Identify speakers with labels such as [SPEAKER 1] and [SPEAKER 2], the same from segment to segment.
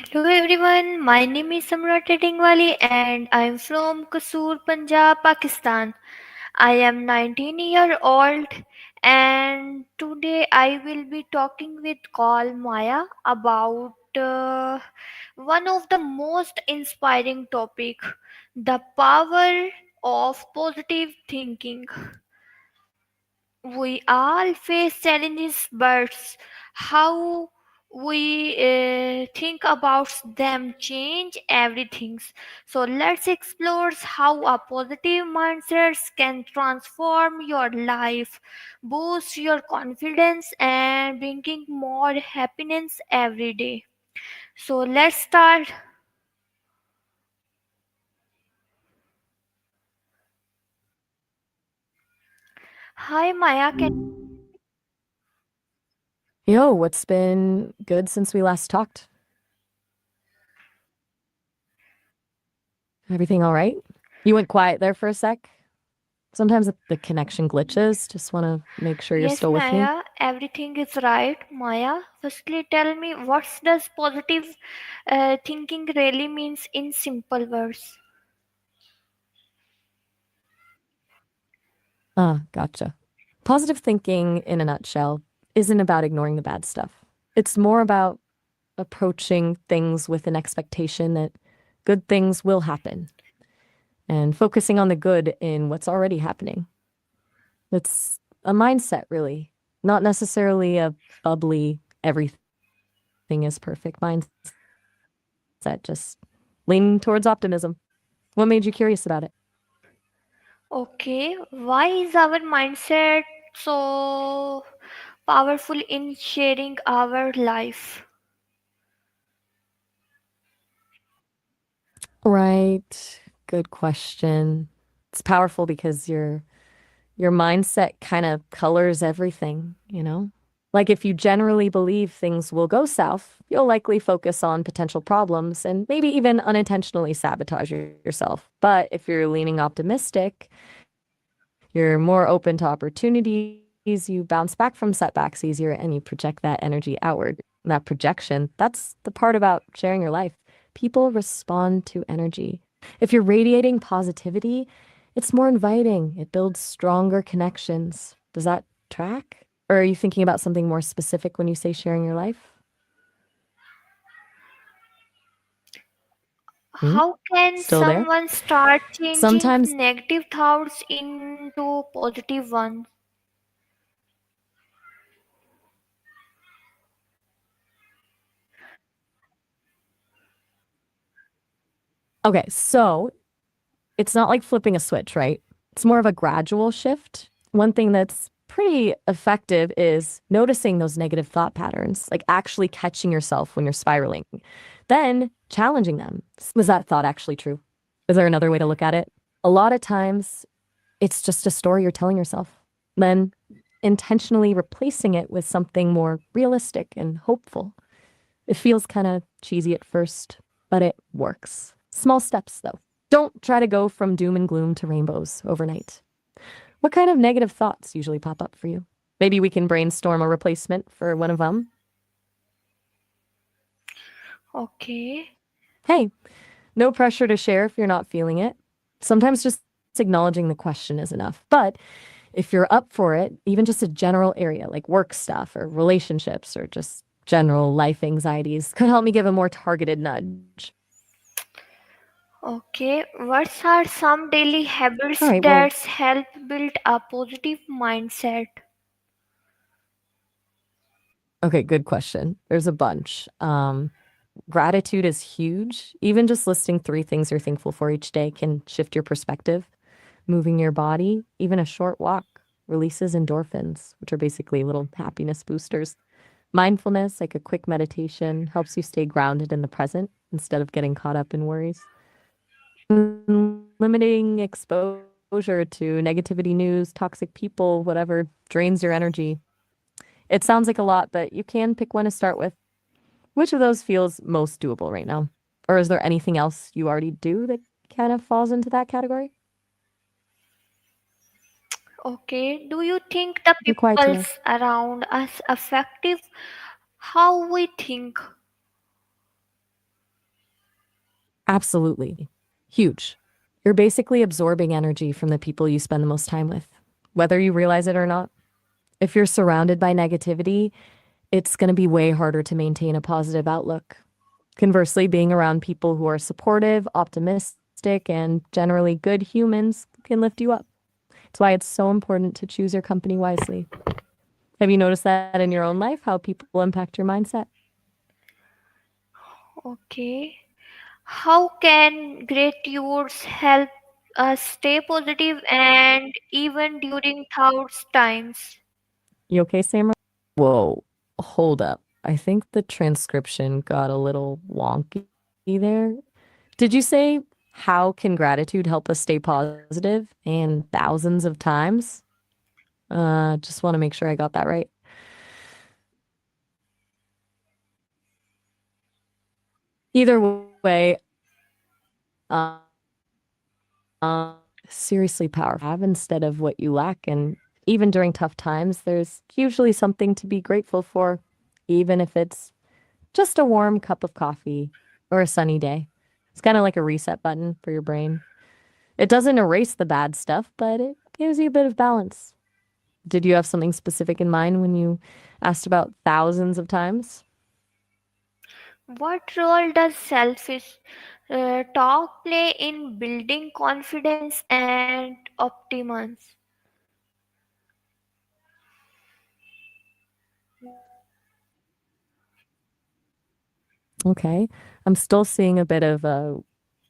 [SPEAKER 1] Hello everyone, my name is Samra and I am from Kasur, Punjab, Pakistan. I am 19-year old and today I will be talking with Call Maya about one of the most inspiring topic, the power of positive thinking. We all face challenges, but how we think about them change everything. So let's explore how a positive mindset can transform your life, boost your confidence, and bringing more happiness every day. So let's start. Hi Maya, can
[SPEAKER 2] Yo, what's been good since we last talked? Everything all right? You went quiet there for a sec. Sometimes the connection glitches. Just want to make sure you're
[SPEAKER 1] Yes,
[SPEAKER 2] still with me.
[SPEAKER 1] Maya, everything is right. Maya, firstly, tell me what does positive thinking really means in simple words?
[SPEAKER 2] Ah, gotcha. Positive thinking, in a nutshell, isn't about ignoring the bad stuff. It's more about approaching things with an expectation that good things will happen and focusing on the good in what's already happening. It's a mindset, really, not necessarily a bubbly, everything is perfect mindset. Just leaning towards optimism. What made you curious about it?
[SPEAKER 1] Okay, why is our mindset so powerful in sharing our life?
[SPEAKER 2] Right. Good question. It's powerful because your mindset kind of colors everything, you know? Like if you generally believe things will go south, you'll likely focus on potential problems and maybe even unintentionally sabotage yourself. But if you're leaning optimistic, you're more open to opportunities, you bounce back from setbacks easier, and you project that energy outward. That projection, that's the part about sharing your life. People respond to energy. If you're radiating positivity, it's more inviting. It builds stronger connections. Does that track? Or are you thinking about something more specific when you say sharing your life? Hmm?
[SPEAKER 1] How can
[SPEAKER 2] Still there?
[SPEAKER 1] someone start changing
[SPEAKER 2] Sometimes,
[SPEAKER 1] negative thoughts into positive ones?
[SPEAKER 2] okay, so it's not like flipping a switch, right? It's more of a gradual shift. One thing that's pretty effective is noticing those negative thought patterns, like actually catching yourself when you're spiraling, then challenging them. Was that thought actually true? Is there another way to look at it? A lot of times, it's just a story you're telling yourself. Then intentionally replacing it with something more realistic and hopeful. It feels kind of cheesy at first, but it works. Small steps, though. Don't try to go from doom and gloom to rainbows overnight. What kind of negative thoughts usually pop up for you? Maybe we can brainstorm a replacement for one of them.
[SPEAKER 1] Okay.
[SPEAKER 2] Hey, no pressure to share if you're not feeling it. Sometimes just acknowledging the question is enough. But if you're up for it, even just a general area like work stuff or relationships or just general life anxieties could help me give a more targeted nudge.
[SPEAKER 1] Okay, what are some daily
[SPEAKER 2] All
[SPEAKER 1] habits
[SPEAKER 2] right, well,
[SPEAKER 1] that help build a positive mindset?
[SPEAKER 2] okay, good question. There's a bunch. Gratitude is huge. Even just listing three things you're thankful for each day can shift your perspective. Moving your body, even a short walk, releases endorphins, which are basically little happiness boosters. Mindfulness, like a quick meditation, helps you stay grounded in the present instead of getting caught up in worries. Limiting exposure to negativity news, toxic people, whatever drains your energy. It sounds like a lot, but you can pick one to start with. Which of those feels most doable right now? Or is there anything else you already do that kind of falls into that category?
[SPEAKER 1] Okay, do you think the
[SPEAKER 2] You're quiet
[SPEAKER 1] peoples
[SPEAKER 2] today.
[SPEAKER 1] around us affective how we think?
[SPEAKER 2] Absolutely. Huge. You're basically absorbing energy from the people you spend the most time with, whether you realize it or not. If you're surrounded by negativity, it's going to be way harder to maintain a positive outlook. Conversely, being around people who are supportive, optimistic, and generally good humans can lift you up. That's why it's so important to choose your company wisely. Have you noticed that in your own life, how people impact your mindset?
[SPEAKER 1] Okay. How can gratitude help us stay positive and even during tough times?
[SPEAKER 2] You okay, Samra? Whoa, hold up. I think the transcription got a little wonky there. Did you say, how can gratitude help us stay positive and thousands of times? Just want to make sure I got that right. Either way, seriously powerful have instead of what you lack. And even during tough times, there's usually something to be grateful for, even if it's just a warm cup of coffee or a sunny day. It's kind of like a reset button for your brain. It doesn't erase the bad stuff, but it gives you a bit of balance. Did you have something specific in mind when you asked about thousands of times?
[SPEAKER 1] What role does selfish talk play in building confidence and optimism?
[SPEAKER 2] Okay. I'm still seeing a bit of a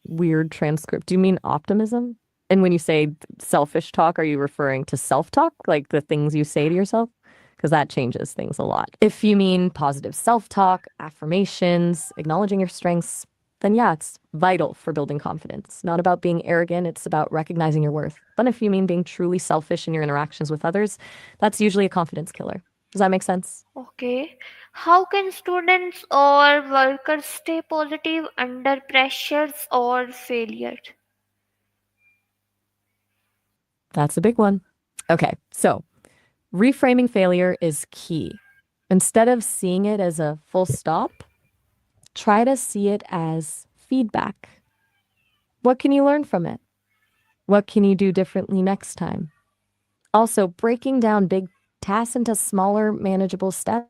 [SPEAKER 2] weird transcript. Do you mean optimism? And when you say selfish talk, are you referring to self talk, like the things you say to yourself? Because that changes things a lot. If you mean positive self talk, affirmations, acknowledging your strengths, then yeah, it's vital for building confidence. Not about being arrogant, it's about recognizing your worth. But if you mean being truly selfish in your interactions with others, that's usually a confidence killer. Does that make sense?
[SPEAKER 1] Okay. How can students or workers stay positive under pressures or failure?
[SPEAKER 2] That's a big one. Okay, so reframing failure is key. Instead of seeing it as a full stop, try to see it as feedback. What can you learn from it? What can you do differently next time? Also, breaking down big tasks into smaller, manageable steps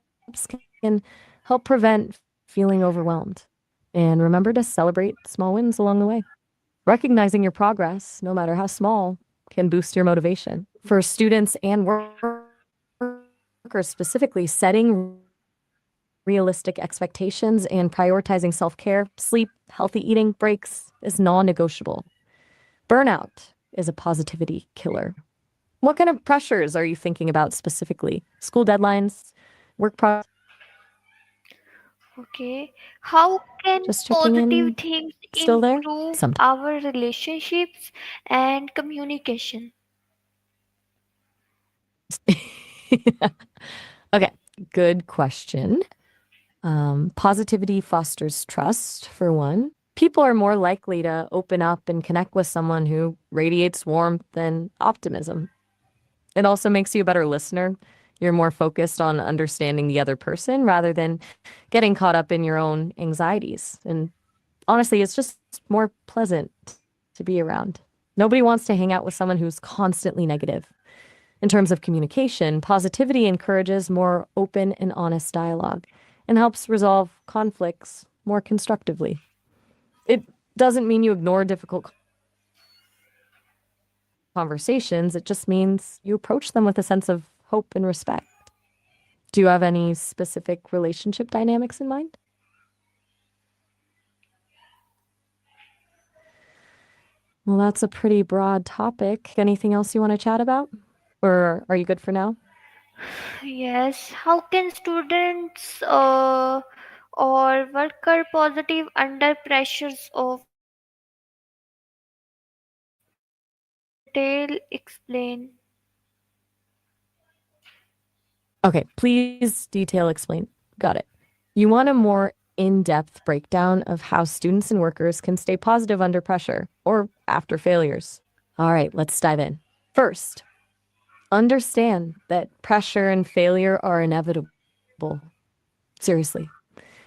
[SPEAKER 2] can help prevent feeling overwhelmed. And remember to celebrate small wins along the way. Recognizing your progress, no matter how small, can boost your motivation. For students and workers specifically, setting realistic expectations and prioritizing self care, sleep, healthy eating, breaks is non negotiable. Burnout is a positivity killer. What kind of pressures are you thinking about specifically? School deadlines, work projects?
[SPEAKER 1] Okay. How
[SPEAKER 2] Just
[SPEAKER 1] can
[SPEAKER 2] checking in.
[SPEAKER 1] positive things
[SPEAKER 2] Still there?
[SPEAKER 1] improve
[SPEAKER 2] Sometimes.
[SPEAKER 1] our relationships and communication?
[SPEAKER 2] Okay, good question. Positivity fosters trust, for one. People are more likely to open up and connect with someone who radiates warmth and optimism. It also makes you a better listener. You're more focused on understanding the other person rather than getting caught up in your own anxieties. And honestly, it's just more pleasant to be around. Nobody wants to hang out with someone who's constantly negative. In terms of communication, positivity encourages more open and honest dialogue and helps resolve conflicts more constructively. It doesn't mean you ignore difficult conversations, it just means you approach them with a sense of hope and respect. Do you have any specific relationship dynamics in mind? Well, that's a pretty broad topic. Anything else you want to chat about? Or are you good for now?
[SPEAKER 1] Yes. How can students or worker positive under pressures of detail explain?
[SPEAKER 2] Okay, please detail explain. Got it. You want a more in depth breakdown of how students and workers can stay positive under pressure or after failures. All right, let's dive in. First, understand that pressure and failure are inevitable. Seriously.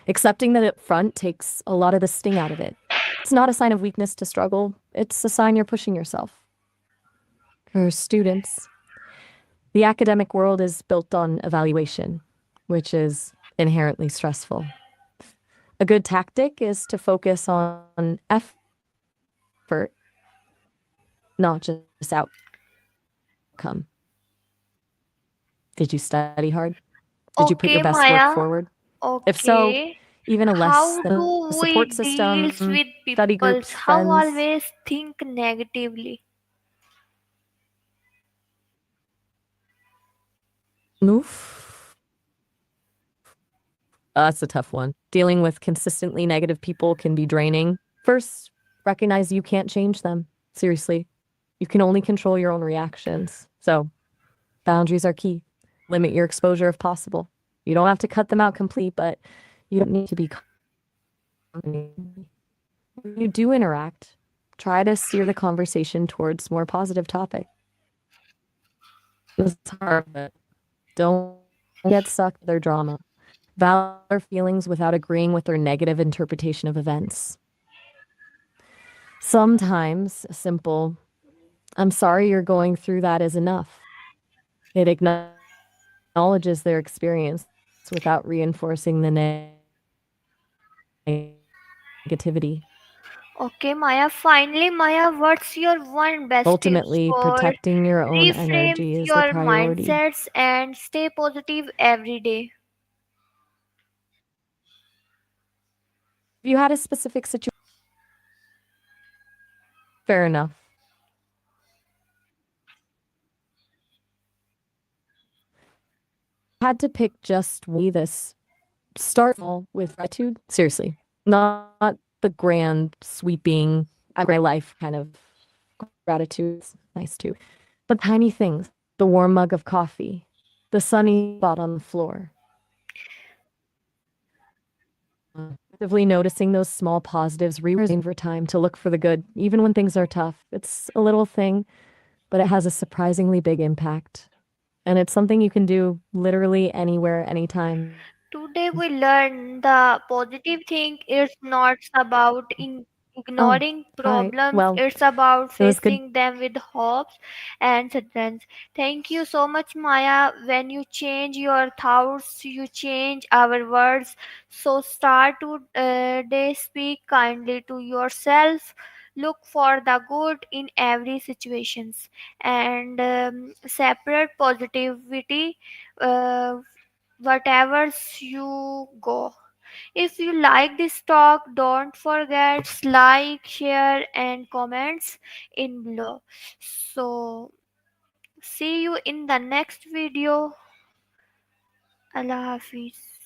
[SPEAKER 2] Accepting that up front takes a lot of the sting out of it. It's not a sign of weakness to struggle, it's a sign you're pushing yourself. For students, the academic world is built on evaluation, which is inherently stressful. A good tactic is to focus on effort, not just outcome. Did you study hard? Did you put your
[SPEAKER 1] Okay,
[SPEAKER 2] best work
[SPEAKER 1] Maya.
[SPEAKER 2] forward? If so,
[SPEAKER 1] Okay.
[SPEAKER 2] even a less
[SPEAKER 1] How
[SPEAKER 2] than a
[SPEAKER 1] do
[SPEAKER 2] support
[SPEAKER 1] we
[SPEAKER 2] system,
[SPEAKER 1] deals with
[SPEAKER 2] study groups,
[SPEAKER 1] peoples? How
[SPEAKER 2] friends,
[SPEAKER 1] always think negatively?
[SPEAKER 2] oof, that's a tough one. Dealing with consistently negative people can be draining. First, recognize you can't change them. Seriously, you can only control your own reactions. So, boundaries are key. Limit your exposure if possible. You don't have to cut them out completely, but you don't need to be. When you do interact, try to steer the conversation towards more positive topics. It's hard, but don't get sucked in their drama. Validate their feelings without agreeing with their negative interpretation of events. Sometimes a simple, I'm sorry you're going through that is enough. It acknowledges their experience without reinforcing the negativity.
[SPEAKER 1] Okay, Maya. Finally, Maya, what's your one best tips
[SPEAKER 2] Ultimately,
[SPEAKER 1] for
[SPEAKER 2] protecting your own
[SPEAKER 1] reframe
[SPEAKER 2] energy is the
[SPEAKER 1] your
[SPEAKER 2] priority.
[SPEAKER 1] mindsets and stay positive every day?
[SPEAKER 2] If you had a specific situation, fair enough. Had to pick just this start small with gratitude. Seriously, not the grand, sweeping, my life kind of gratitude. It's nice too. But tiny things, the warm mug of coffee, the sunny spot on the floor. Actively noticing those small positives, rewiring over time to look for the good, even when things are tough. It's a little thing, but it has a surprisingly big impact. And it's something you can do literally anywhere, anytime.
[SPEAKER 1] Today we learn the positive thing is not about
[SPEAKER 2] Oh,
[SPEAKER 1] ignoring
[SPEAKER 2] all right.
[SPEAKER 1] problems,
[SPEAKER 2] Well,
[SPEAKER 1] it's about
[SPEAKER 2] it was good.
[SPEAKER 1] facing them with hopes and strength. Thank you so much, Maya. When you change your thoughts, you change our words. So start to day speak kindly to yourself. Look for the good in every situations and separate positivity. Whatever you go. If you like this talk, don't forget like, share, and comments in below. So see you in the next video. Allah Hafiz.